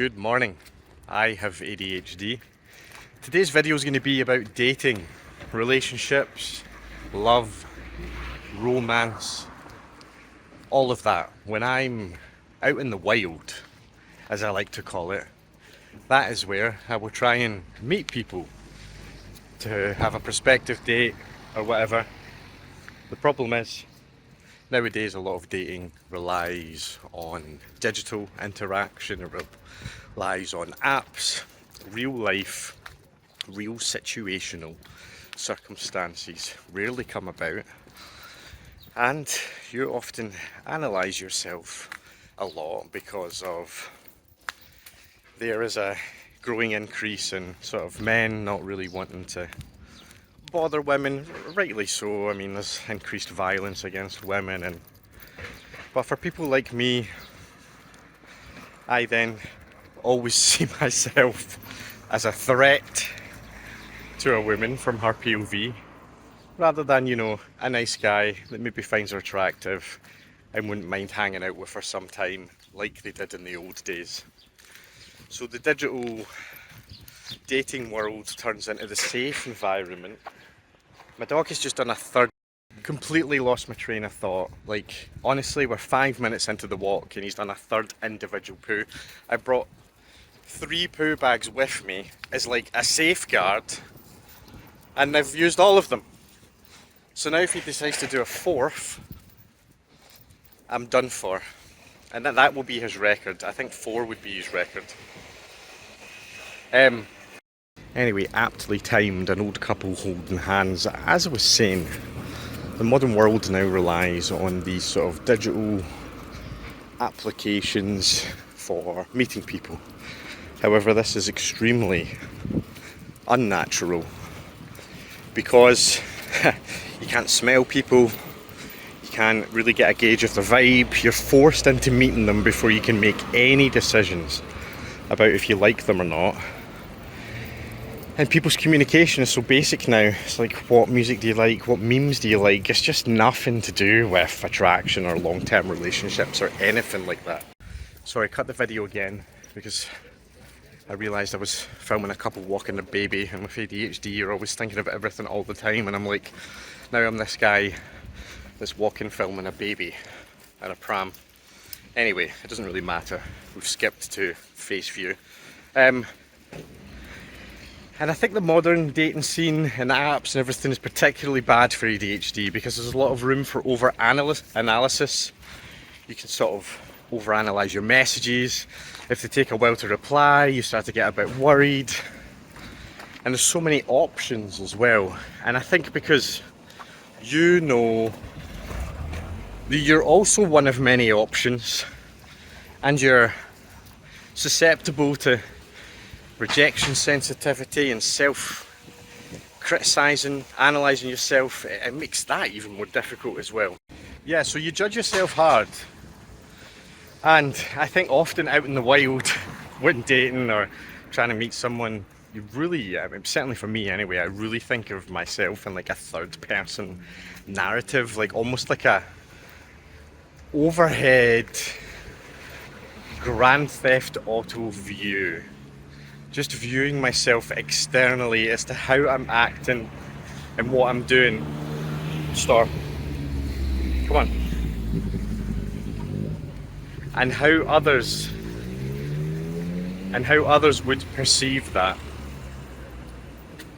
Good morning. I have ADHD. Today's video is going to be about dating, relationships, love, romance, all of that. When I'm out in the wild, as I like to call it, that is where I will try and meet people to have a prospective date or whatever. The problem is, nowadays a lot of dating relies on digital interaction, it relies on apps, real life, real situational circumstances rarely come about, and you often analyse yourself a lot because of there is a growing increase in sort of men not really wanting to bother women, rightly so. I mean, there's increased violence against women, but for people like me, I then always see myself as a threat to a woman from her POV, rather than, a nice guy that maybe finds her attractive and wouldn't mind hanging out with her sometime like they did in the old days. So the digital dating world turns into the safe environment. My dog has just done a third, completely lost my train of thought. Like, honestly, we're 5 minutes into the walk and he's done a third individual poo. I brought 3 poo bags with me as like a safeguard, and I've used all of them. So now if he decides to do a fourth, I'm done for. And that will be his record. I think 4 would be his record. Anyway, aptly timed, an old couple holding hands. As I was saying, the modern world now relies on these sort of digital applications for meeting people. However, this is extremely unnatural because you can't smell people, you can't really get a gauge of their vibe, you're forced into meeting them before you can make any decisions about if you like them or not. And people's communication is so basic now. It's like, what music do you like? What memes do you like? It's just nothing to do with attraction or long-term relationships or anything like that. Sorry, cut the video again because I realised I was filming a couple walking a baby, and with ADHD you're always thinking about everything all the time, and I'm like, now I'm this guy that's walking filming a baby in a pram. Anyway, it doesn't really matter. We've skipped to face view. And I think the modern dating scene and apps and everything is particularly bad for ADHD because there's a lot of room for over-analysis. You can sort of over-analyse your messages. If they take a while to reply, you start to get a bit worried. And there's so many options as well. And I think because you know that you're also one of many options and you're susceptible to rejection sensitivity and self-criticising, analysing yourself, it makes that even more difficult as well. Yeah, so you judge yourself hard. And I think often out in the wild, when dating or trying to meet someone, you really, certainly for me anyway, I really think of myself in like a third person narrative, like almost like a overhead Grand Theft Auto view. Just viewing myself externally as to how I'm acting and what I'm doing. Stop. Come on. And how others would perceive that.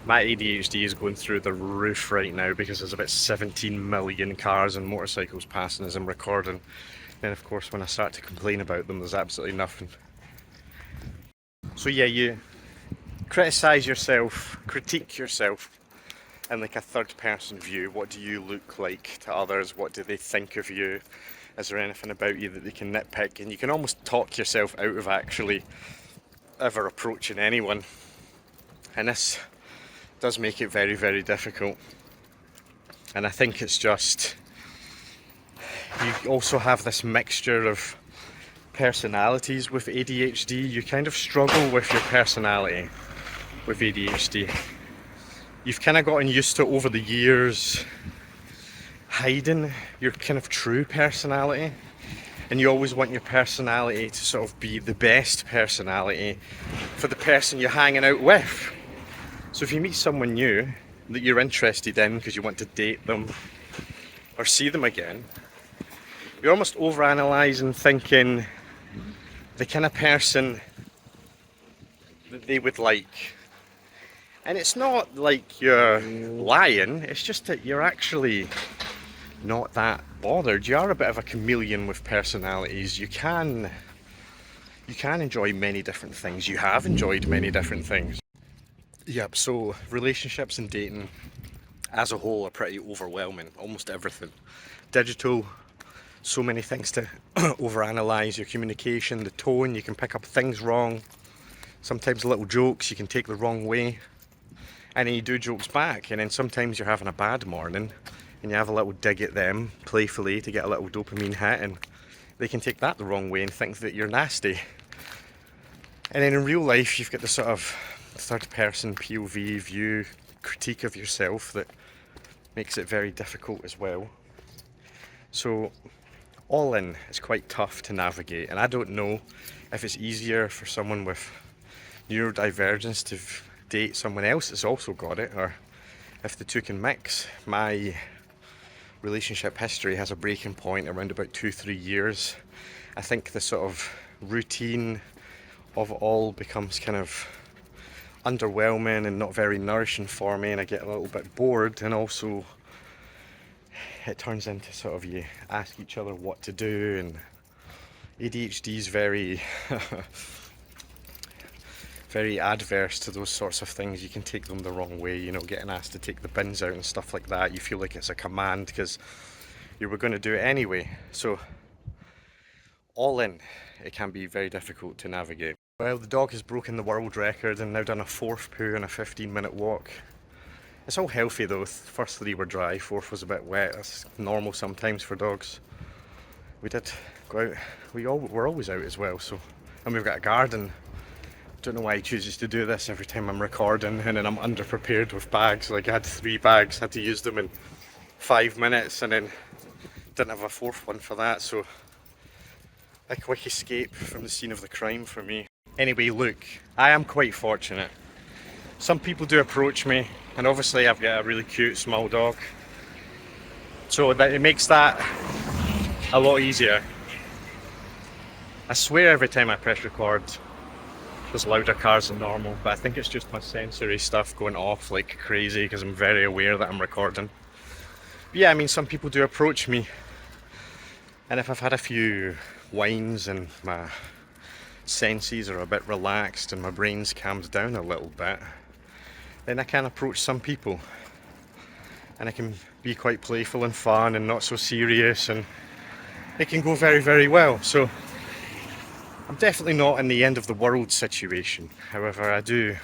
My ADHD is going through the roof right now because there's about 17 million cars and motorcycles passing as I'm recording. Then of course when I start to complain about them, there's absolutely nothing. So yeah, you criticise yourself, critique yourself in like a third person view. What do you look like to others? What do they think of you? Is there anything about you that they can nitpick? And you can almost talk yourself out of actually ever approaching anyone. And this does make it very, very difficult. And I think it's just, you also have this mixture of personalities with ADHD. You kind of struggle with your personality with ADHD. You've kind of gotten used to over the years hiding your kind of true personality, and you always want your personality to sort of be the best personality for the person you're hanging out with. So if you meet someone new that you're interested in because you want to date them or see them again, you're almost overanalyzing, thinking the kind of person that they would like. And it's not like you're lying, it's just that you're actually not that bothered. You are a bit of a chameleon with personalities. You can enjoy many different things. You have enjoyed many different things. Yep, so relationships and dating as a whole are pretty overwhelming. Almost everything. Digital, so many things to overanalyze. Your communication, the tone, you can pick up things wrong. Sometimes little jokes you can take the wrong way. And then you do jokes back, and then sometimes you're having a bad morning and you have a little dig at them playfully to get a little dopamine hit, and they can take that the wrong way and think that you're nasty. And then in real life you've got the sort of third person POV view critique of yourself that makes it very difficult as well. So all in, it's quite tough to navigate, and I don't know if it's easier for someone with neurodivergence to date someone else that's also got it, or if the two can mix. My relationship history has a breaking point around about 2-3 years. I think the sort of routine of it all becomes kind of underwhelming and not very nourishing for me, and I get a little bit bored, and also it turns into sort of you ask each other what to do, and ADHD is very very adverse to those sorts of things. You can take them the wrong way, you know, getting asked to take the bins out and stuff like that. You feel like it's a command because you were going to do it anyway. So all in, it can be very difficult to navigate. Well, the dog has broken the world record and now done a 4th poo in a 15-minute walk. It's all healthy though. First 3 were dry, 4th was a bit wet. That's normal sometimes for dogs. We did go out, we're always out as well, so, and we've got a garden. Don't know why he chooses to do this every time I'm recording, and then I'm underprepared with bags. Like I had 3 bags, had to use them in 5 minutes, and then didn't have a 4th one for that, so a quick escape from the scene of the crime for me. Anyway, look, I am quite fortunate. Some people do approach me, and obviously I've got a really cute small dog, so that it makes that a lot easier. I swear every time I press record there's louder cars than normal, but I think it's just my sensory stuff going off like crazy because I'm very aware that I'm recording. But yeah, I mean, some people do approach me, and if I've had a few wines and my senses are a bit relaxed and my brain's calmed down a little bit, then I can approach some people, and I can be quite playful and fun and not so serious, and it can go very, very well. So I'm definitely not in the end of the world situation. However, I do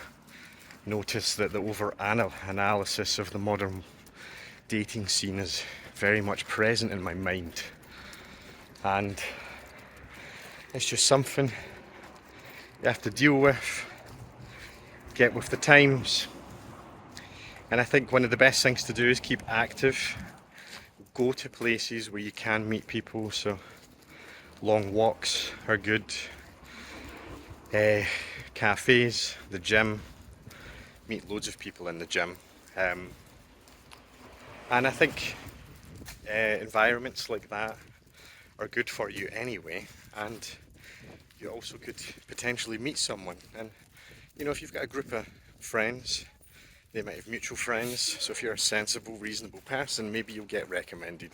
notice that the over-analysis of the modern dating scene is very much present in my mind. And it's just something you have to deal with, get with the times. And I think one of the best things to do is keep active. Go to places where you can meet people, so long walks are good. Cafes, the gym, meet loads of people in the gym. And I think environments like that are good for you anyway, and you also could potentially meet someone. And you know, if you've got a group of friends, they might have mutual friends, so if you're a sensible, reasonable person, maybe you'll get recommended.